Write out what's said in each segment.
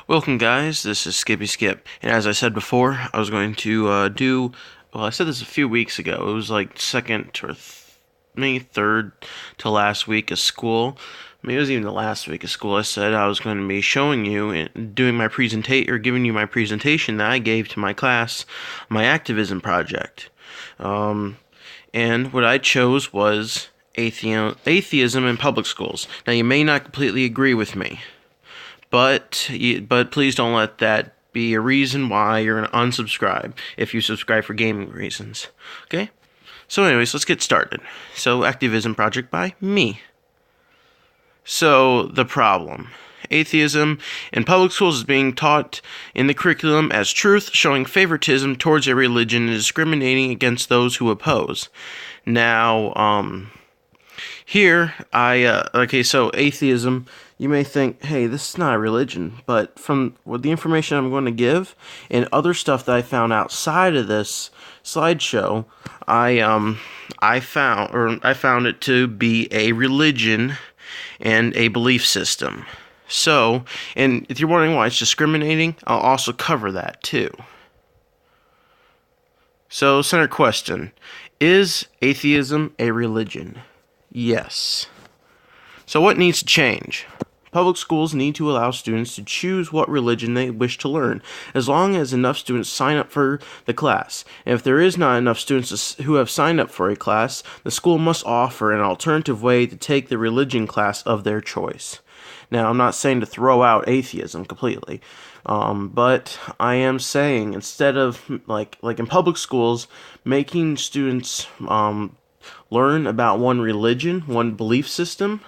Welcome, guys. This is Skippy Skip, and as I said before, I was going to well, I said this a few weeks ago. It was like second or maybe third to last week of school. Maybe it was even the last week of school. I said I was going to be showing you and doing my presentation, or giving you my presentation that I gave to my class, my Activism project. And what I chose was atheism in public schools. Now, you may not completely agree with me, but please don't let that be a reason why you're going to unsubscribe if you subscribe for gaming reasons. Okay? So anyways, let's get started. So, Activism project by me. So, the problem. Atheism in public schools is being taught in the curriculum as truth, showing favoritism towards a religion and discriminating against those who oppose. Now, here, so atheism, you may think, hey, this is not a religion, but from the information I'm going to give and other stuff that I found outside of this slideshow, I found it to be a religion and a belief system. So, and if you're wondering why it's discriminating, I'll also cover that too. So, center question, is atheism a religion? Yes. So what needs to change? Public schools need to allow students to choose what religion they wish to learn, as long as enough students sign up for the class. And if there is not enough students who have signed up for a class, the school must offer an alternative way to take the religion class of their choice. Now, I'm not saying to throw out atheism completely, but I am saying instead of, like in public schools, making students learn about one religion, one belief system,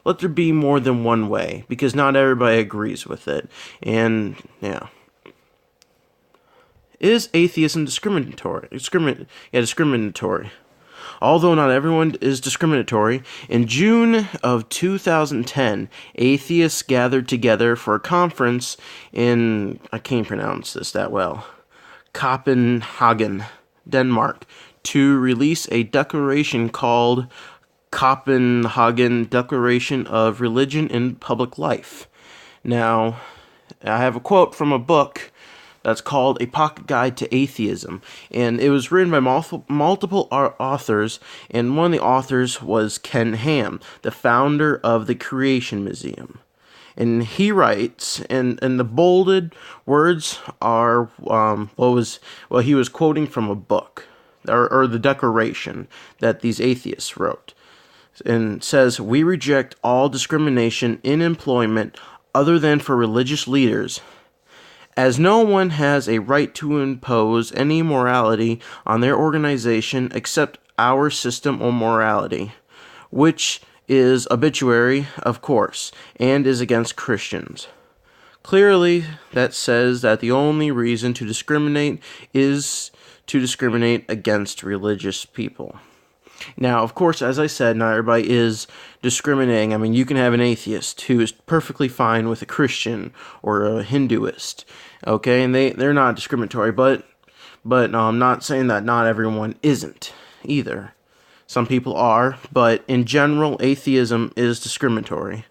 let there be more than one way, because not everybody agrees with it. And, yeah. Is atheism discriminatory? Discriminatory. Although not everyone is discriminatory, in June of 2010, atheists gathered together for a conference in, I can't pronounce this that well, Copenhagen, Denmark, to release a declaration called Copenhagen Declaration of Religion in Public Life. Now, I have a quote from a book that's called A Pocket Guide to Atheism, and it was written by multiple authors, and one of the authors was Ken Ham, the founder of the Creation Museum. And he writes, and the bolded words are, he was quoting from a book, or the declaration that these atheists wrote, and says, "We reject all discrimination in employment other than for religious leaders, as no one has a right to impose any morality on their organization except our system of morality, which is arbitrary, of course, and is against Christians." Clearly, that says that the only reason to discriminate is to discriminate against religious people. Now, of course, as I said, not everybody is discriminating. I mean, you can have an atheist who is perfectly fine with a Christian or a Hinduist, okay, and they're not discriminatory, but I'm not saying that not everyone isn't either. Some people are, but in general, atheism is discriminatory.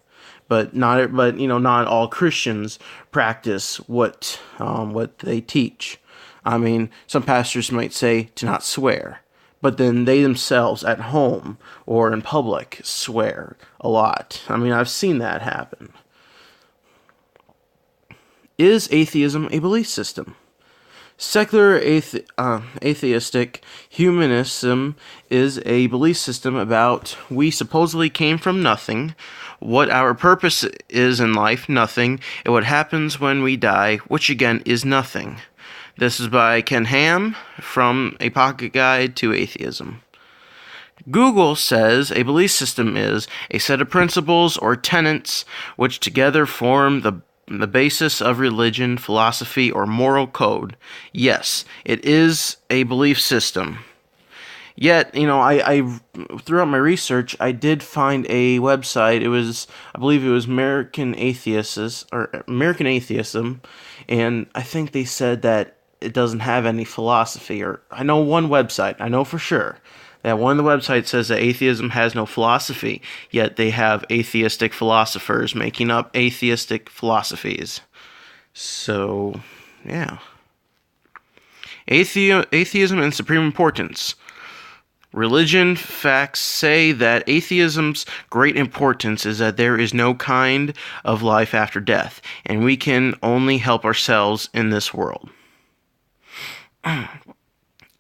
But not all Christians practice what they teach. I mean, some pastors might say to not swear, but then they themselves at home or in public swear a lot. I mean, I've seen that happen. Is atheism a belief system? Secular atheistic humanism is a belief system about we supposedly came from nothing, what our purpose is in life, nothing, and what happens when we die, which again is nothing. This is by Ken Ham from A Pocket Guide to Atheism. Google says a belief system is a set of principles or tenets which together form the basis of religion, philosophy, or moral code. Yes, it is a belief system. Yet, I throughout my research, I did find a website. I believe it was American Atheism, and I think they said that it doesn't have any philosophy. Or I know one website, I know for sure, that one of the websites says that atheism has no philosophy, yet they have atheistic philosophers making up atheistic philosophies. So, yeah. Atheism and supreme importance. Religion facts say that atheism's great importance is that there is no kind of life after death, and we can only help ourselves in this world.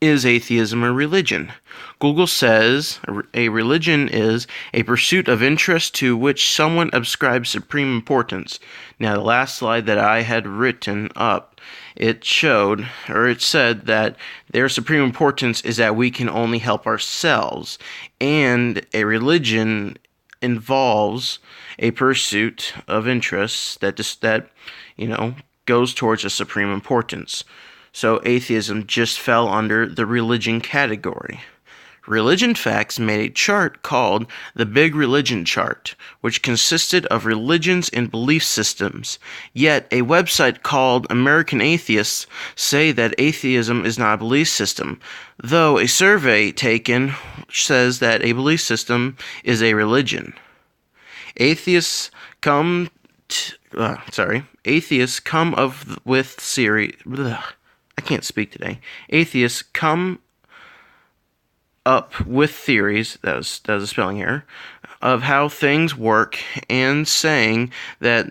Is atheism a religion? Google says a religion is a pursuit of interest to which someone ascribes supreme importance. Now, the last slide that I had written up, it said that their supreme importance is that we can only help ourselves, and a religion involves a pursuit of interests that goes towards a supreme importance. So atheism just fell under the religion category. Religion Facts made a chart called the Big Religion Chart, which consisted of religions and belief systems. Yet a website called American Atheists say that atheism is not a belief system, though a survey taken says that a belief system is a religion. Atheists come with theory. I can't speak today. Atheists come up with theories, that was a spelling error, of how things work, and saying that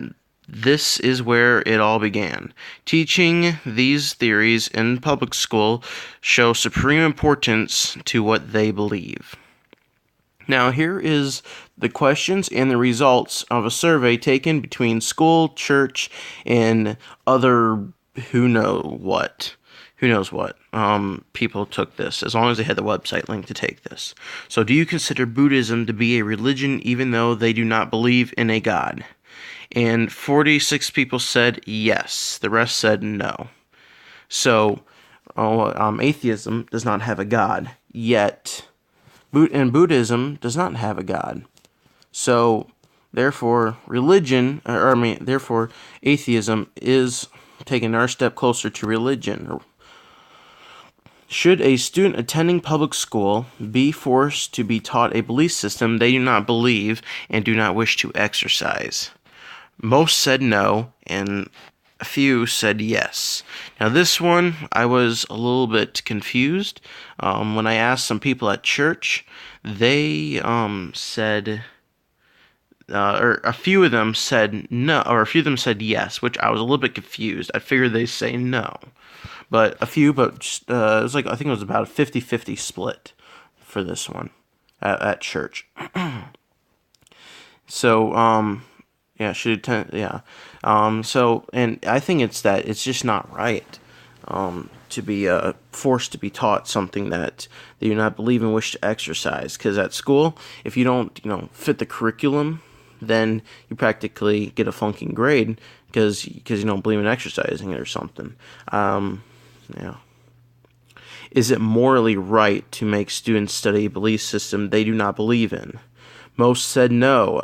this is where it all began. Teaching these theories in public school show supreme importance to what they believe. Now, here is the questions and the results of a survey taken between school, church, and other who knows what. People took this, as long as they had the website link to take this. So, do you consider Buddhism to be a religion even though they do not believe in a god? And 46 people said yes. The rest said no. So, atheism does not have a god, yet Buddhism does not have a god. So, therefore, atheism is taking our step closer to religion. Should a student attending public school be forced to be taught a belief system they do not believe and do not wish to exercise? Most said no, and a few said yes. Now this one, I was a little bit confused. When I asked some people at church, they said, or a few of them said no, or a few of them said yes, which I was a little bit confused. I figured they'd say no. But it was I think it was about a 50-50 split for this one at church. So, and I think it's just not right to be forced to be taught something that they do not believe and wish to exercise. Because at school, if you don't, fit the curriculum, then you practically get a flunking grade because you don't believe in exercising it or something. Is it morally right to make students study a belief system they do not believe in? Most said no,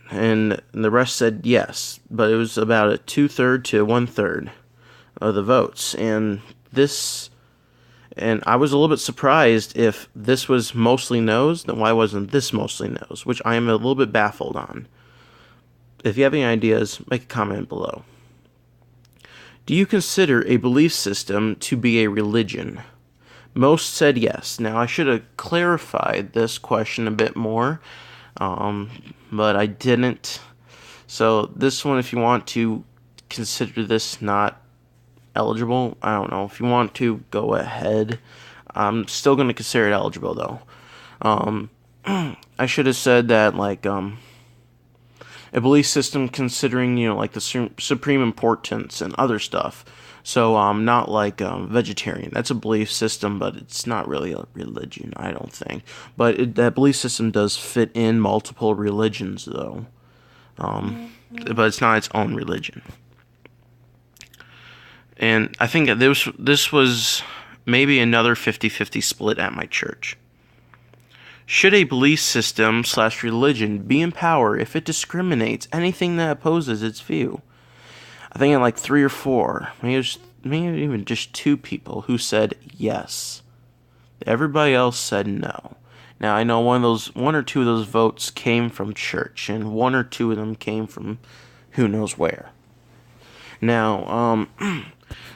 and the rest said yes, but it was about a 2/3 to 1/3 of the votes. And I was a little bit surprised if this was mostly no's, then why wasn't this mostly no's, which I am a little bit baffled on. If you have any ideas, make a comment below. Do you consider a belief system to be a religion? Most said yes. Now, I should have clarified this question a bit more, but I didn't. So this one, if you want to consider this not eligible, I don't know. If you want to, go ahead. I'm still going to consider it eligible, though. I should have said that, a belief system considering, the supreme importance and other stuff. So, not vegetarian. That's a belief system, but it's not really a religion, I don't think. But that belief system does fit in multiple religions, though. But it's not its own religion. And I think this was maybe another 50-50 split at my church. Should a belief system / religion be in power if it discriminates anything that opposes its view? I think I 3 or 4, maybe even just 2 people who said yes. Everybody else said no. Now I know one or two of those votes came from church, and 1 or 2 of them came from who knows where. Now,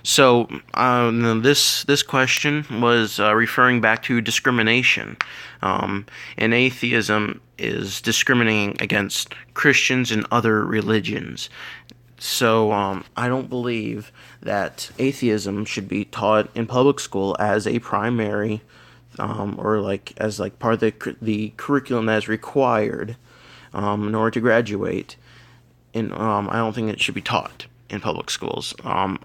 so this question was referring back to discrimination, and atheism is discriminating against Christians and other religions. So I don't believe that atheism should be taught in public school as a primary, or as part of the curriculum that is required in order to graduate. And I don't think it should be taught in public schools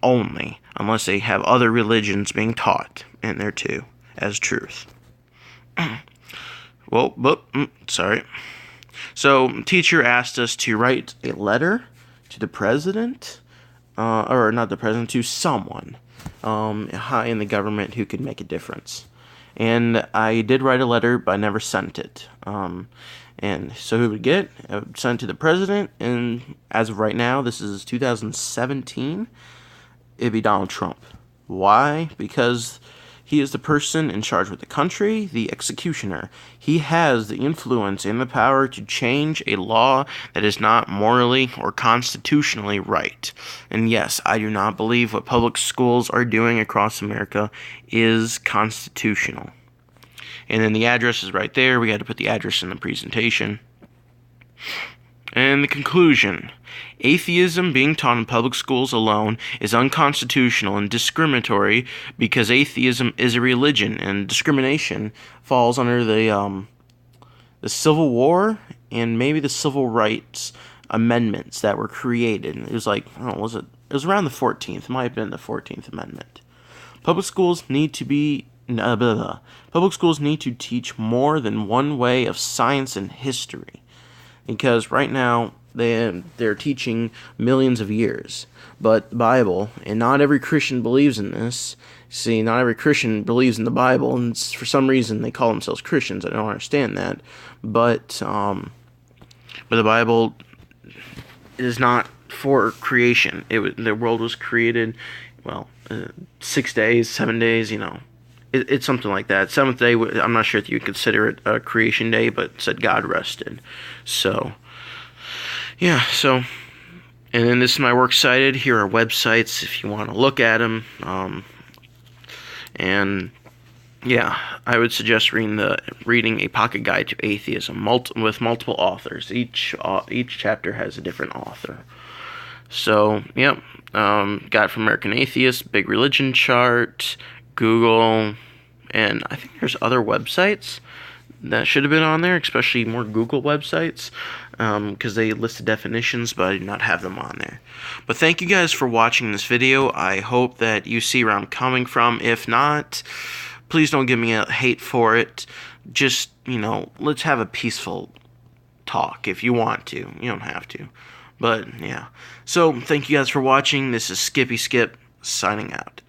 only, unless they have other religions being taught in there too as truth. Sorry. So, teacher asked us to write a letter to the president, or not the president, to someone high in the government who could make a difference. And I did write a letter, but I never sent it. And so who would get it? I would send it to the president, and as of right now, this is 2017, it'd be Donald Trump. Why? Because he is the person in charge of the country, the executioner. He has the influence and the power to change a law that is not morally or constitutionally right. And yes, I do not believe what public schools are doing across America is constitutional. And then the address is right there. We had to put the address in the presentation. And the conclusion: atheism being taught in public schools alone is unconstitutional and discriminatory because atheism is a religion, and discrimination falls under the Civil War and maybe the Civil Rights amendments that were created. It was it was around the 14th. It might have been the 14th Amendment. Public schools need to teach more than one way of science and history, because right now they're teaching millions of years. But the Bible, and not every Christian believes in this. See, not every Christian believes in the Bible, and for some reason they call themselves Christians. I don't understand that. But the Bible is not for creation. The world was created, 6 days, 7 days, It's something like that. Seventh day, I'm not sure if you consider it a creation day, but it said God rested. So, yeah, and then this is my works cited. Here are websites if you want to look at them. And, yeah, I would suggest reading A Pocket Guide to Atheism with multiple authors. Each chapter has a different author. So, yep, got it from American Atheist, Big Religion Chart, Google, and I think there's other websites that should have been on there, especially more Google websites, because they list the definitions, but I do not have them on there. But thank you guys for watching this video. I hope that you see where I'm coming from. If not, please don't give me a hate for it. Just, let's have a peaceful talk if you want to. You don't have to. But, yeah. So, thank you guys for watching. This is Skip, signing out.